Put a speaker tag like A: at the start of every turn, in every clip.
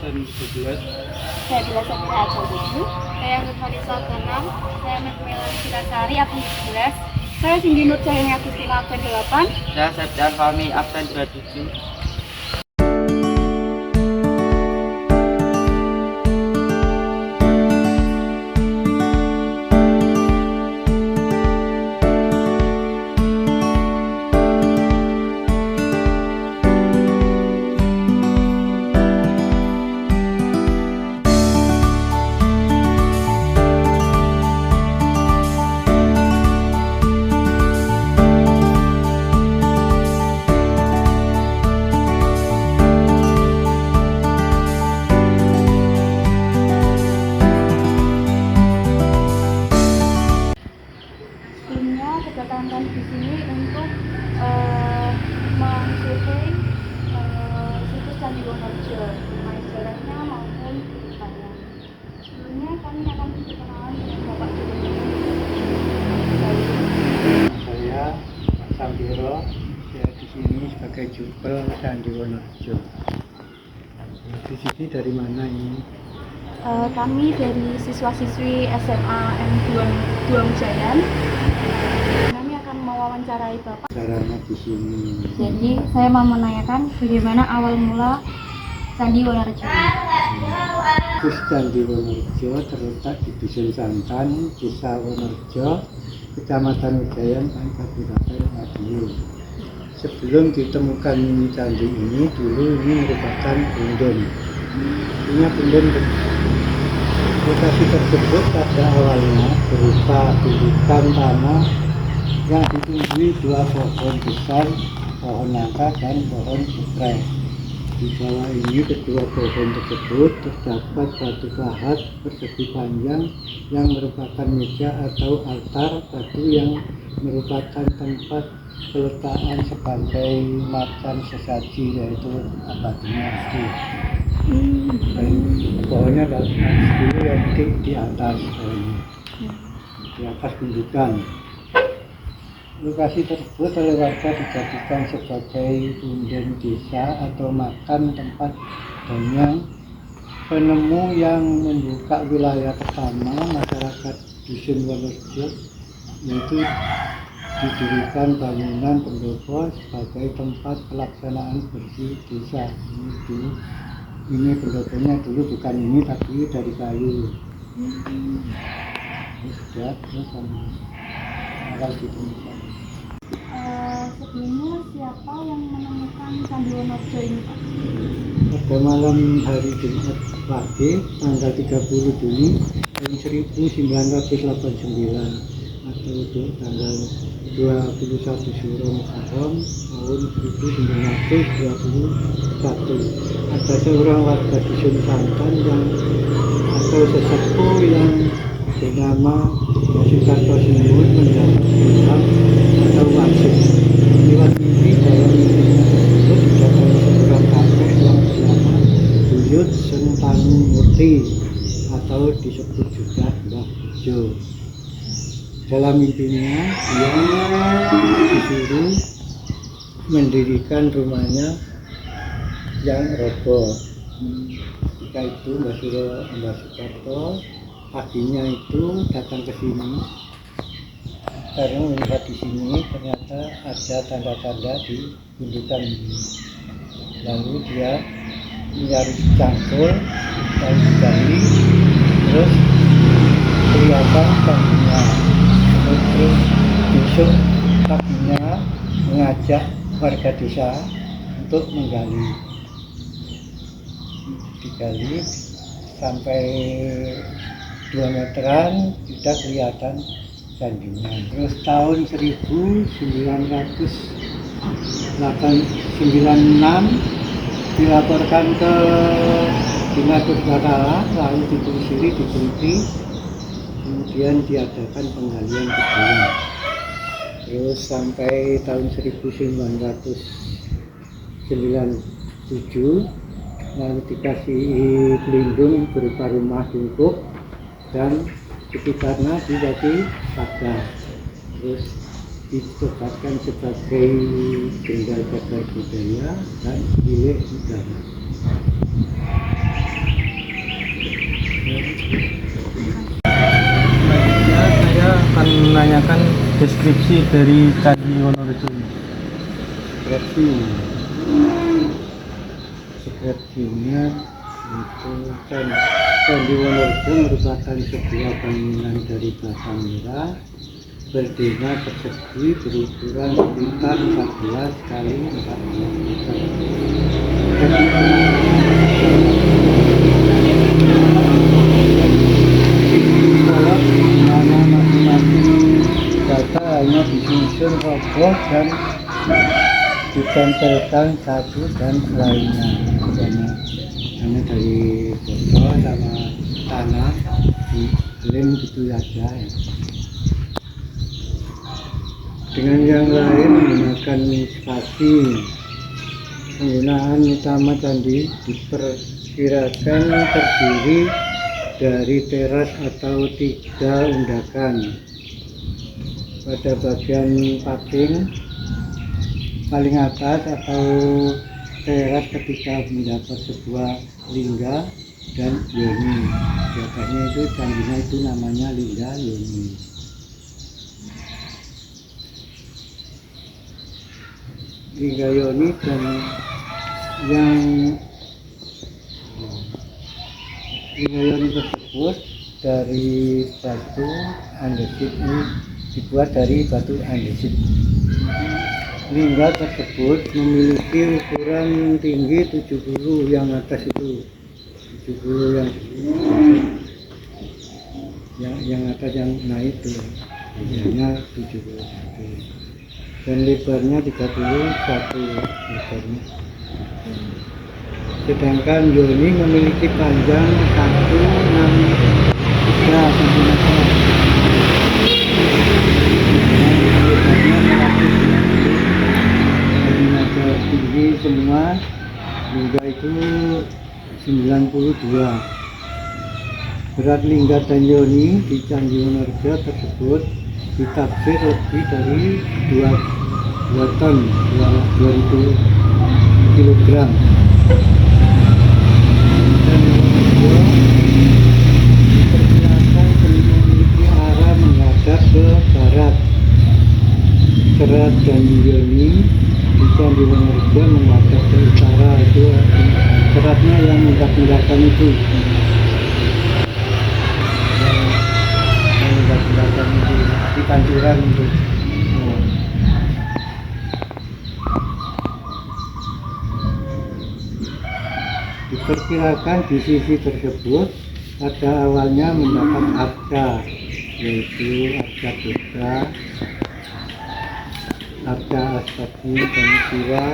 A: absen 17.
B: Saya Bila Sabira absen 7.
C: Saya Nurhalisa ke-6. Saya Melani Silasari absen 17.
B: Saya Cindy Nur Jayani Agustina absen 8.
A: Saya Septian Fahmi absen 27.
B: Sebelumnya kedatangan kami di sini untuk mensurvei situs Candi Wonorejo, baik sejarahnya maupun kehidupannya. Sebelumnya kami akan berkenalan dengan Bapak Juru.
D: Saya Pak Sambiro, saya di sini sebagai jubel Candi Wonorejo. Di sini dari mana ini?
B: Kami dari siswa-siswi SMA M2 Jayan. Kami akan mewawancarai Bapak.
D: Caranya di sini.
B: Jadi saya mau menanyakan bagaimana awal mula Candi Wonorejo.
D: Situs Candi Wonorejo terletak di Dusun Santan, Desa Wonorejo, Kecamatan Wijayan, Kabupaten Madiun. Sebelum ditemukan candi ini, dulu ini merupakan bundon. Punya bundon. Lokasi tersebut pada awalnya berupa gundukan tanah yang ditumbuhi dua pohon besar, pohon nangka dan pohon setrek. Di bawah ini kedua pohon tersebut terdapat batu pahat persegi panjang yang merupakan meja atau altar batu yang merupakan tempat peletakan sebagai macam sesaji, yaitu abadinya itu. Pohonnya ada dulu yang di atas pohonnya, di atas gundukan. Lokasi tersebut oleh warga dijadikan sebagai punden desa atau makam tempat banyak penemu yang membuka wilayah pertama masyarakat Dusun Wonorejo, yaitu didirikan bangunan pendopo sebagai tempat pelaksanaan bersih desa. Ini pendoponya dulu bukan ini tapi dari kayu. Ini sudah terus awal ditemukan.
B: Sebelumnya siapa yang menemukan Candi Wonorejo ini, Pak?
D: Pada malam hari Jumat pagi tanggal 30 Juni tahun 1989 atau itu tanggal 21 Syuro Muharram tahun 1921, ada seorang warga Dusun Santan yang atau sesepuh yang bernama Sukarto Sinuhun mendapat bilang atau wajib lewat mimpi. Dalam mimpinya tersebut didatangi seorang kakek yang bernama Buyut Sentanu Murti atau disebut juga Mbah Jo. Dalam mimpinya dia disuruh mendirikan rumahnya yang roboh. Ketika itu Mbah Sukarto paginya itu datang ke sini karena melihat di sini ternyata ada tanda-tanda di gundukan ini. Lalu dia mencari cangkul dan digali, terus kelihatan candinya. Terus besok paginya mengajak warga desa untuk menggali. Digali sampai 2 meteran sudah kelihatan candinya. Terus tahun 1996 dilaporkan ke Dinas Purbakala, lalu ditelusuri, diteliti, kemudian diadakan penggalian kedua. Terus sampai tahun 1997 lalu dikasih pelindung berupa rumah dungkuk dan sekitarnya dikasih pagar, terus ditobatkan sebagai benda cagar budaya dan milik negara. Selanjutnya saya akan menanyakan deskripsi dari Candi Wonorejo. Deskripsinya itu Candi Wonorejo merupakan sebuah bangunan dari bata merah berdera persegi berukuran sekitar 14 kali 14 meter. Kalau nama masing-masing bata hanya disusun roboh dan ditempelkan satu dan lainnya, hanya dari botol sama tanah dilem gitu aja ya. Dengan yang lain menggunakan spasi. Penggunaan utama candi diperkirakan terdiri dari teras atau 3 undakan. Pada bagian paling atas atau teras ketika mendapat sebuah lingga dan yoni. Biasanya itu candinya itu namanya lingga yoni. Lingga yoni dan lingga yoni tersebut dari batu andesit, ini dibuat dari batu andesit. Lingga tersebut memiliki ukuran tinggi 70, yang atas itu 70, yang atas yang naik itu tingginya 71 dan lebarnya 31 lebarnya. Sedangkan yoni memiliki panjang 163 cm. Tinggi semua lingga itu 92. Berat lingga dan yoni di Candi Wonorejo tersebut ditaksir lebih dari 2 ton, 2000 kilogram. Dan Wonorejo diperkirakan memiliki arah menghadap ke barat. Serat dan yoni di Candi Wonorejo menghadap ke utara. Itu seratnya yang menghadap itu. Di pancuran itu. Diperkirakan di sisi tersebut pada awalnya mendapat arca, yaitu arca Buddha, arca Astagi dan Siwa,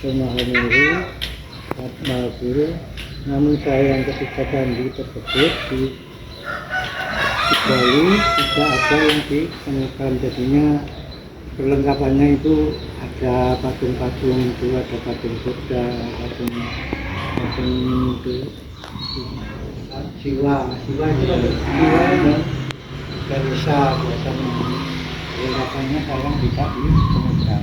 D: Mahameru, Padmaguru. Namun sayang ketika candi tersebut digali tidak ada yang ditemukan, jadinya perlengkapannya itu ada patung-patung itu, ada patung Buddha, patung itu Siwa dan Ganesha biasanya. Perlengkapannya sayang tidak ditemukan.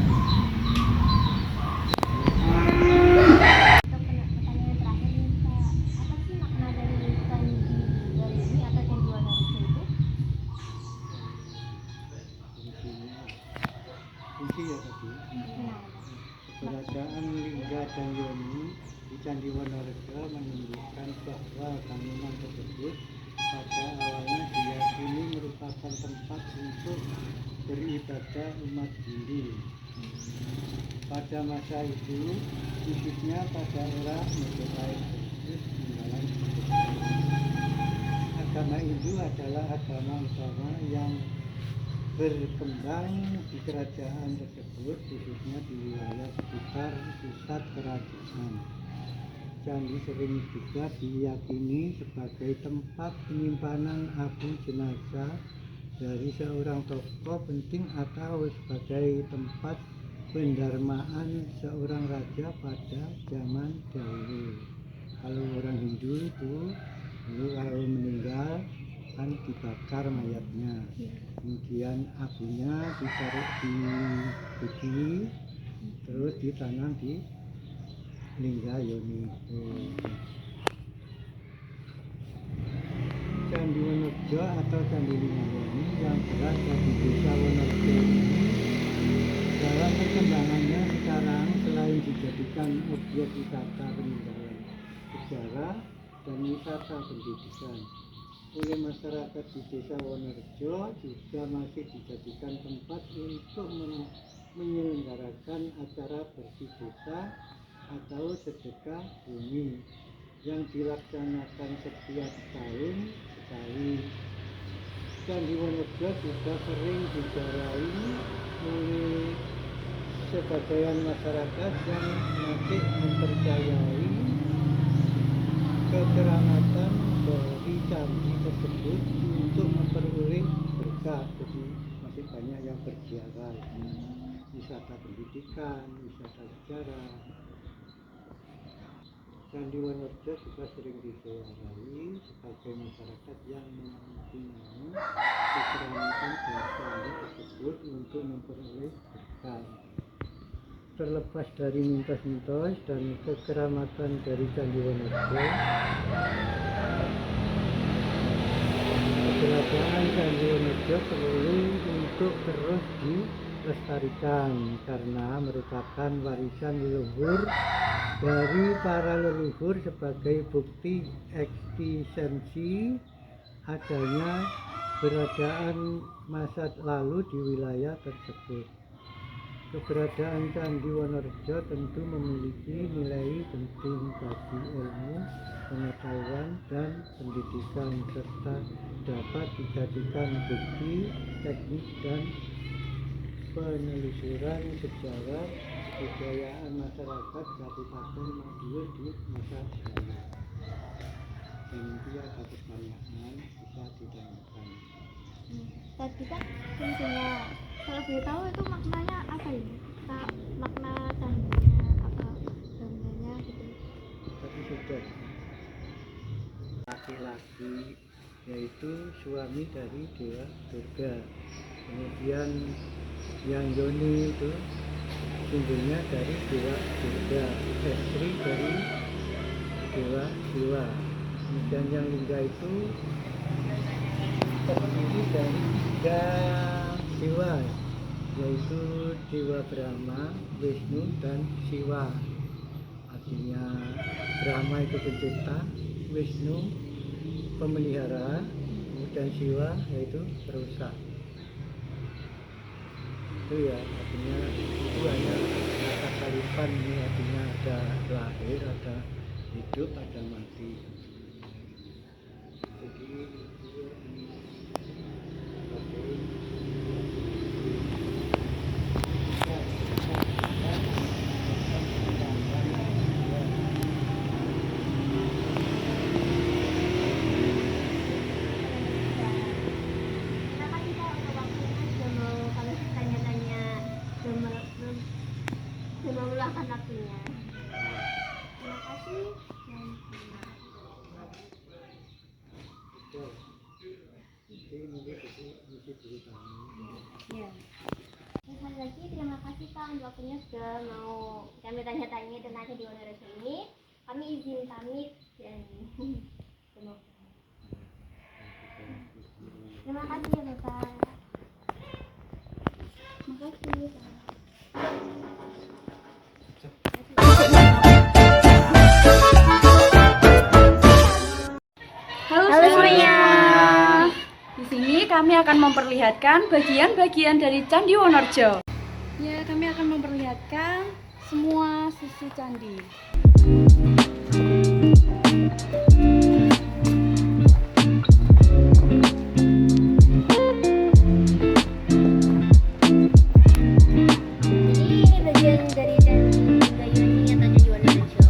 D: Keberadaan lingga dan yoni di Candi Wonorejo menunjukkan bahwa bangunan tersebut pada awalnya diyakini merupakan tempat untuk beribadah umat Hindu. Pada masa itu, khususnya pada era Majapahit meninggalan agama Hindu adalah agama utama yang berkembang di kerajaan tersebut, khususnya di wilayah sekitar pusat kerajaan. Candi sering juga diyakini sebagai tempat penyimpanan abu jenazah dari seorang tokoh penting atau sebagai tempat pendarmaan seorang raja pada zaman dahulu. Kalau orang Hindu itu dulu kalau meninggal kan dibakar mayatnya, kemudian abunya ditaruh di biji, terus ditanam di lingga yoni. Candi Wonorejo atau Candi Lingayani yang berada di Desa Wonorejo ini dalam perkembangannya sekarang selain dijadikan objek wisata peninggalan sejarah dan wisata pendidikan oleh masyarakat di Desa Wonorejo, juga masih dijadikan tempat untuk menyelenggarakan acara bersih desa atau sedekah bumi yang dilaksanakan setiap tahun sekali. Candi Wonorejo juga sering diziarahi oleh sebagian masyarakat yang masih mempercayai kekeramatan dari candi tersebut untuk memperoleh berkah. Jadi masih banyak yang berziarah, wisata pendidikan, wisata sejarah. Candi Wonorejo juga sering diziarahi sebagai masyarakat yang mempunyai kekeramatan dari candi tersebut untuk memperoleh berkah. Terlepas dari mitos-mitos dan kekeramatan dari Candi Wonorejo, keberadaan Candi Wonorejo perlu untuk terus dilestarikan karena merupakan warisan leluhur dari para leluhur sebagai bukti eksistensi adanya keberadaan masa lalu di wilayah tersebut. Keberadaan Candi Wonorejo tentu memiliki nilai penting bagi ilmu, pengetahuan, dan pendidikan serta dapat dijadikan bukti teknik dan penelusuran sejarah kebudayaan masyarakat Kabupaten Madiun di masa lalu. Dan itu ada pertanyaan bisa ditanyakan.
B: Tadi kan fungsinya, kalau boleh tahu itu maknanya apa ini? Makna candinya apa gambarnya gitu?
D: Tapi sudah laki-laki yaitu suami dari Dewa Durga. Kemudian yang Yoni itu simbolnya dari Dewa Durga, istri dari Dewa Siwa. Kemudian yang Lingga itu terdiri dari 3 dewa, yaitu Dewa Brahma, Wisnu, dan Siwa. Artinya Brahma itu pencipta, Wisnu pemelihara, kemudian Siwa yaitu perusak. Itu ya, artinya itu hanya kata kalipan, ini artinya ada lahir, ada hidup, ada mati. Jadi
B: meluangkan waktunya. Terima kasih. Ya. Sekali lagi terima kasih Pak untuk waktunya sudah mau kami tanya-tanya tentang Candi Wonorejo ini. Kami izin pamit dan terima kasih ya Bapak. Terima kasih.
C: Halo semuanya. Di sini kami akan memperlihatkan bagian-bagian dari Candi Wonorejo. Ya, kami akan memperlihatkan semua sisi candi.
B: Ini bagian dari Candi Gayuni atau Candi Wonorejo.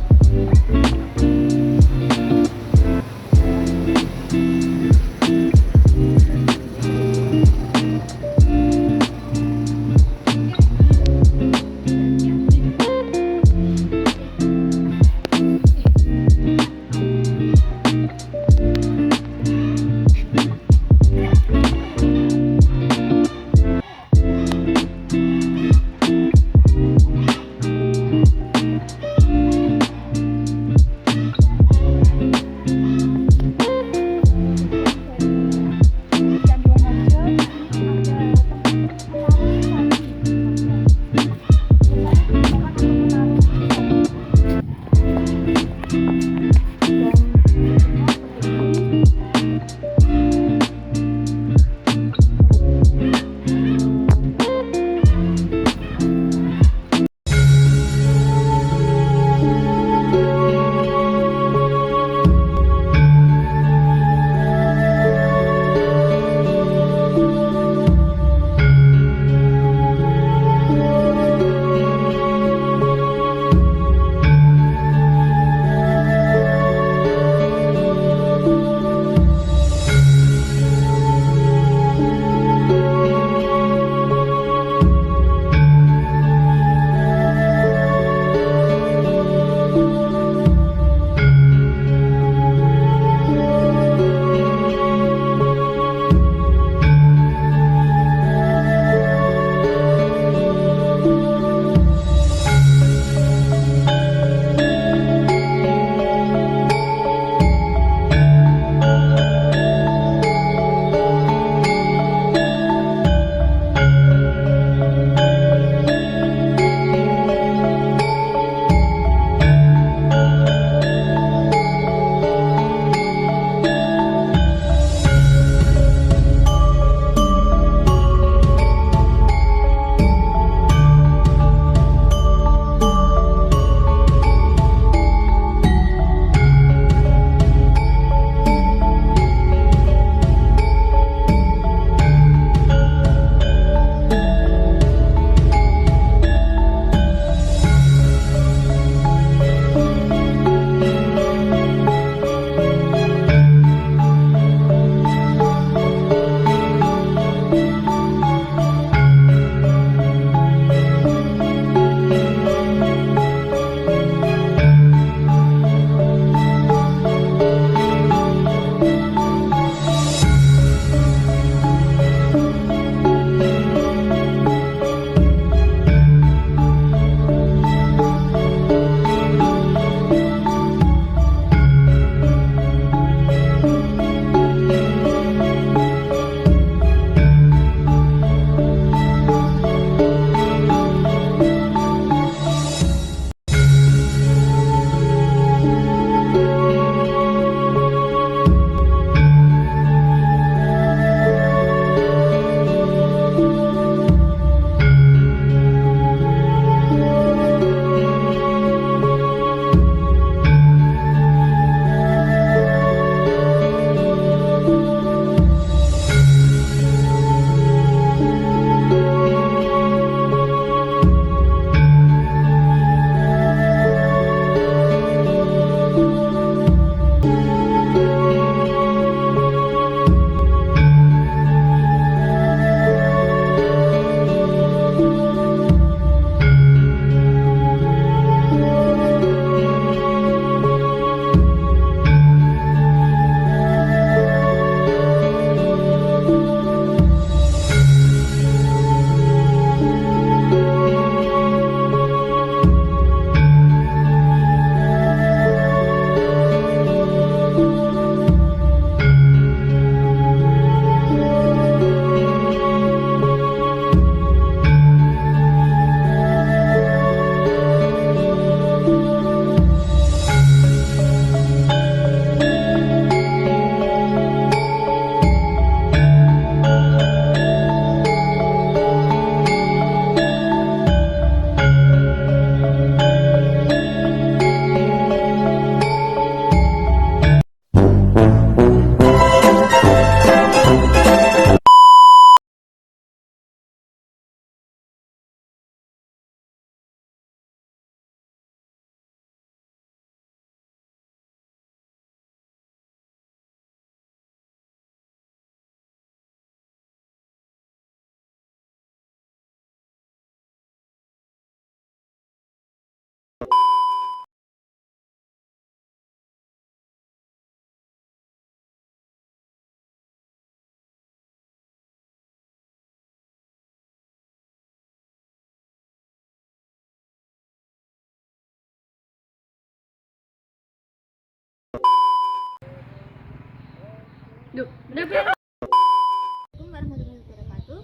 C: Duh, bener-bener.
B: Assalamualaikum warahmatullahi wabarakatuh.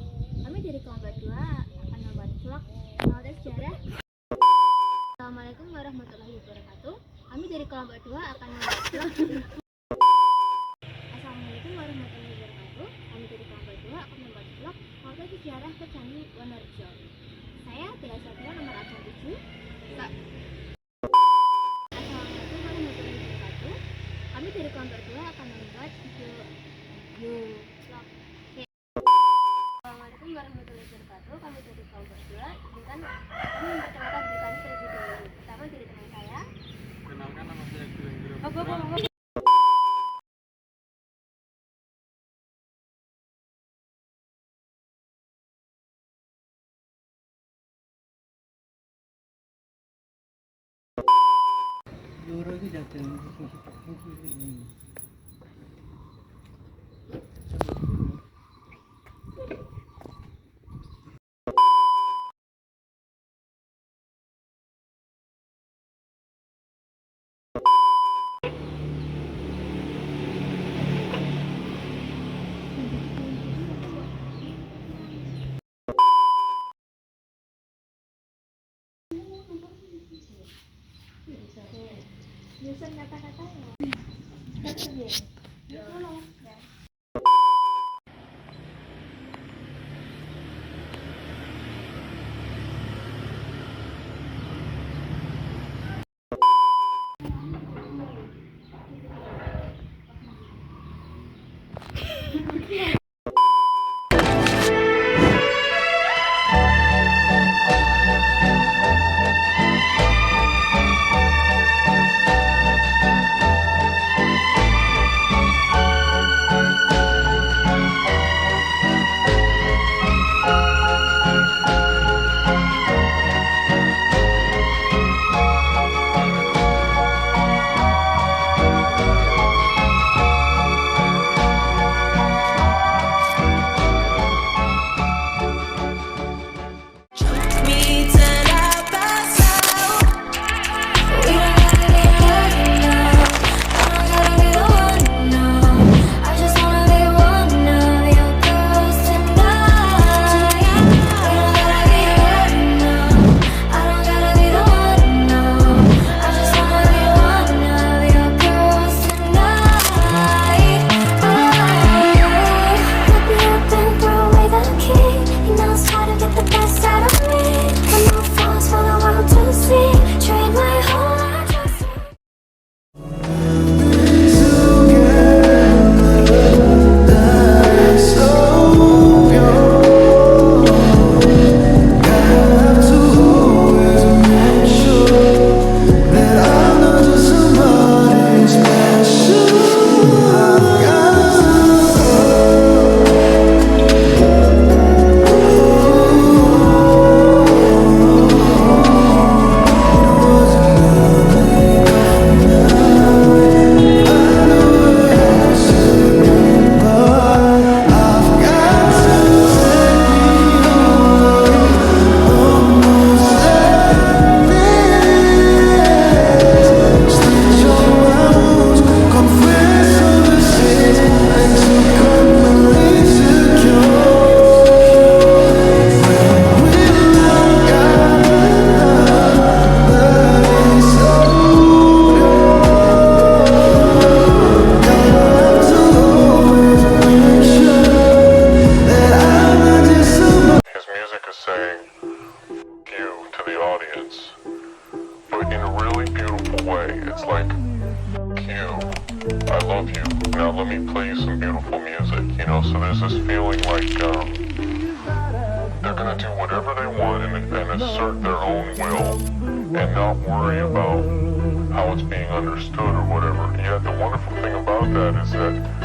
B: Kami dari kelompok 2 akan membuat vlog mengenai sejarah. Assalamualaikum warahmatullahi wabarakatuh. Kami dari kelompok 2 akan membuat vlog. Assalamualaikum warahmatullahi wabarakatuh. Kami dari kelompok 2 akan membuat vlog mengenai sejarah ke Candi Wonorejo. Saya Tia Satria nomor absen 7. Assalamualaikum warahmatullahi wabarakatuh. Kami dari kelompok 2 akan membuat video vlog. Assalamualaikum warahmatullahi wabarakatuh. Kami dari kelompok 2 izinkan kami memperkenalkan diri kami terlebih dahulu. Pertama dari teman saya.
A: Kenalkan, nama saya Gilang Giro.
D: Loro iki dadan ini.
B: Nyusun kata-katanya.
E: love you. Now let me play you some beautiful music, you know, so there's this feeling like they're gonna do whatever they want and assert their own will and not worry about how it's being understood or whatever. Yet the wonderful thing about that is that